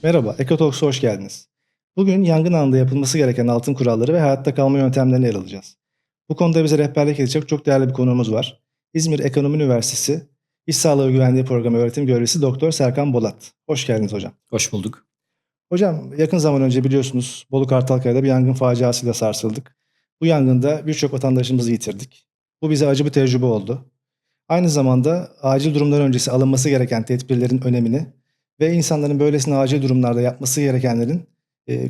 Merhaba, EcoTalks'a hoş geldiniz. Bugün yangın anında yapılması gereken altın kuralları ve hayatta kalma yöntemlerini ele alacağız. Bu konuda bize rehberlik edecek çok değerli bir konuğumuz var. İzmir Ekonomi Üniversitesi İş Sağlığı Güvenliği Programı öğretim görevlisi Doktor Serkan Bolat. Hoş geldiniz hocam. Hoş bulduk. Hocam yakın zaman önce biliyorsunuz Bolu Kartalkaya'da bir yangın faciasıyla sarsıldık. Bu yangında birçok vatandaşımızı yitirdik. Bu bize acı bir tecrübe oldu. Aynı zamanda acil durumlar öncesi alınması gereken tedbirlerin önemini ve insanların böylesine acil durumlarda yapması gerekenlerin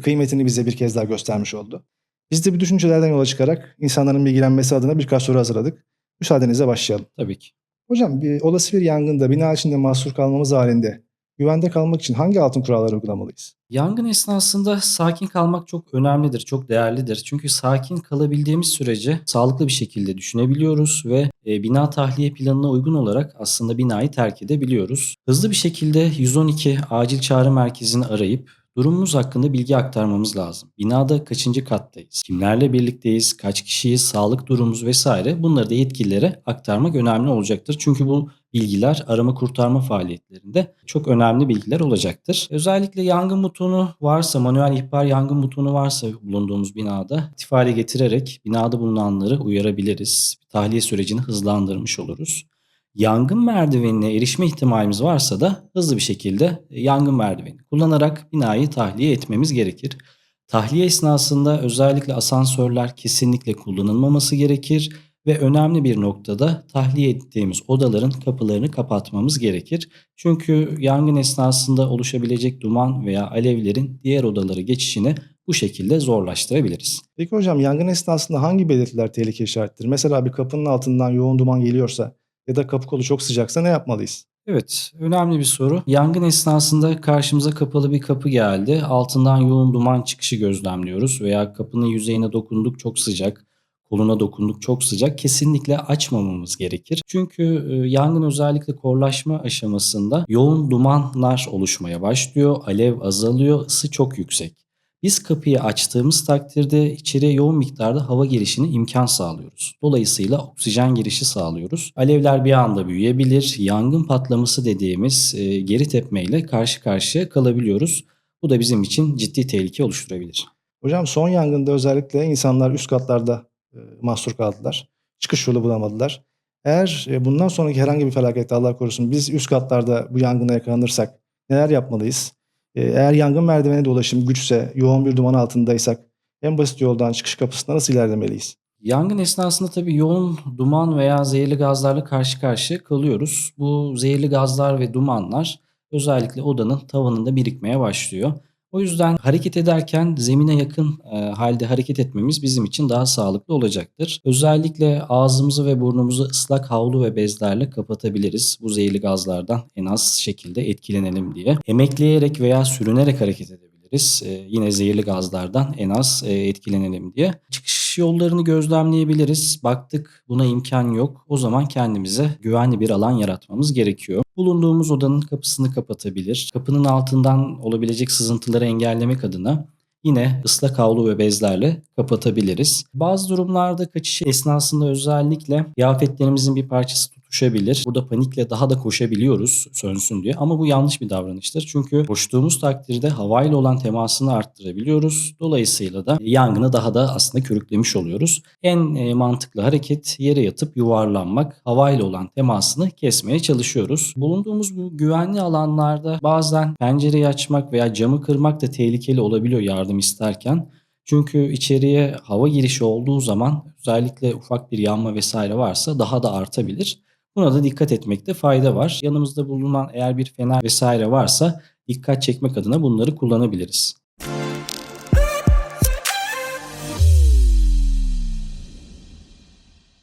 kıymetini bize bir kez daha göstermiş oldu. Biz de bu düşüncelerden yola çıkarak insanların bilgilenmesi adına birkaç soru hazırladık. Müsaadenizle başlayalım. Tabii ki. Hocam olası bir yangında bina içinde mahsur kalmamız halinde güvende kalmak için hangi altın kuralları uygulamalıyız? Yangın esnasında sakin kalmak çok önemlidir, çok değerlidir. Çünkü sakin kalabildiğimiz sürece sağlıklı bir şekilde düşünebiliyoruz ve bina tahliye planına uygun olarak aslında binayı terk edebiliyoruz. Hızlı bir şekilde 112 acil çağrı merkezini arayıp durumumuz hakkında bilgi aktarmamız lazım. Binada kaçıncı kattayız? Kimlerle birlikteyiz? Kaç kişiyiz? Sağlık durumumuz vesaire. Bunları da yetkililere aktarmak önemli olacaktır. Çünkü bu bilgiler arama kurtarma faaliyetlerinde çok önemli bilgiler olacaktır. Özellikle yangın butonu varsa, manuel ihbar yangın butonu varsa bulunduğumuz binada aktif hale getirerek binada bulunanları uyarabiliriz. Tahliye sürecini hızlandırmış oluruz. Yangın merdivenine erişme ihtimalimiz varsa da hızlı bir şekilde yangın merdiveni kullanarak binayı tahliye etmemiz gerekir. Tahliye esnasında özellikle asansörler kesinlikle kullanılmaması gerekir ve önemli bir noktada tahliye ettiğimiz odaların kapılarını kapatmamız gerekir. Çünkü yangın esnasında oluşabilecek duman veya alevlerin diğer odalara geçişini bu şekilde zorlaştırabiliriz. Peki hocam yangın esnasında hangi belirtiler tehlike işarettir? Mesela bir kapının altından yoğun duman geliyorsa ya da kapı kolu çok sıcaksa ne yapmalıyız? Evet, önemli bir soru. Yangın esnasında karşımıza kapalı bir kapı geldi. Altından yoğun duman çıkışı gözlemliyoruz veya kapının yüzeyine dokunduk çok sıcak, koluna dokunduk çok sıcak. Kesinlikle açmamamız gerekir. Çünkü yangın özellikle korlaşma aşamasında yoğun dumanlar oluşmaya başlıyor, alev azalıyor, ısı çok yüksek. Biz kapıyı açtığımız takdirde içeriye yoğun miktarda hava girişine imkan sağlıyoruz. Dolayısıyla oksijen girişi sağlıyoruz. Alevler bir anda büyüyebilir. Yangın patlaması dediğimiz geri tepmeyle karşı karşıya kalabiliyoruz. Bu da bizim için ciddi tehlike oluşturabilir. Hocam son yangında özellikle insanlar üst katlarda mahsur kaldılar. Çıkış yolu bulamadılar. Eğer bundan sonraki herhangi bir felakette Allah korusun biz üst katlarda bu yangına yakalanırsak neler yapmalıyız? Eğer yangın merdivenine de ulaşım güçse, yoğun bir duman altındaysak en basit yoldan çıkış kapısına nasıl ilerlemeliyiz? Yangın esnasında tabii yoğun duman veya zehirli gazlarla karşı karşıya kalıyoruz. Bu zehirli gazlar ve dumanlar özellikle odanın tavanında birikmeye başlıyor. O yüzden hareket ederken zemine yakın halde hareket etmemiz bizim için daha sağlıklı olacaktır. Özellikle ağzımızı ve burnumuzu ıslak havlu ve bezlerle kapatabiliriz. Bu zehirli gazlardan en az şekilde etkilenelim diye. Emekleyerek veya sürünerek hareket edebiliriz. Yine zehirli gazlardan en az etkilenelim diye. Çıkış yollarını gözlemleyebiliriz. Baktık buna imkan yok. O zaman kendimize güvenli bir alan yaratmamız gerekiyor. Bulunduğumuz odanın kapısını kapatabilir. Kapının altından olabilecek sızıntıları engellemek adına yine ıslak havlu ve bezlerle kapatabiliriz. Bazı durumlarda kaçış esnasında özellikle kıyafetlerimizin bir parçası tutuşabilir. Burada panikle daha da koşabiliyoruz sönsün diye ama bu yanlış bir davranıştır. Çünkü koştuğumuz takdirde havayla olan temasını arttırabiliyoruz. Dolayısıyla da yangını daha da aslında körüklemiş oluyoruz. En mantıklı hareket yere yatıp yuvarlanmak. Havayla olan temasını kesmeye çalışıyoruz. Bulunduğumuz bu güvenli alanlarda bazen pencereyi açmak veya camı kırmak da tehlikeli olabiliyor yardım isterken. Çünkü içeriye hava girişi olduğu zaman özellikle ufak bir yanma vesaire varsa daha da artabilir. Buna da dikkat etmekte fayda var. Yanımızda bulunan eğer bir fener vesaire varsa dikkat çekmek adına bunları kullanabiliriz.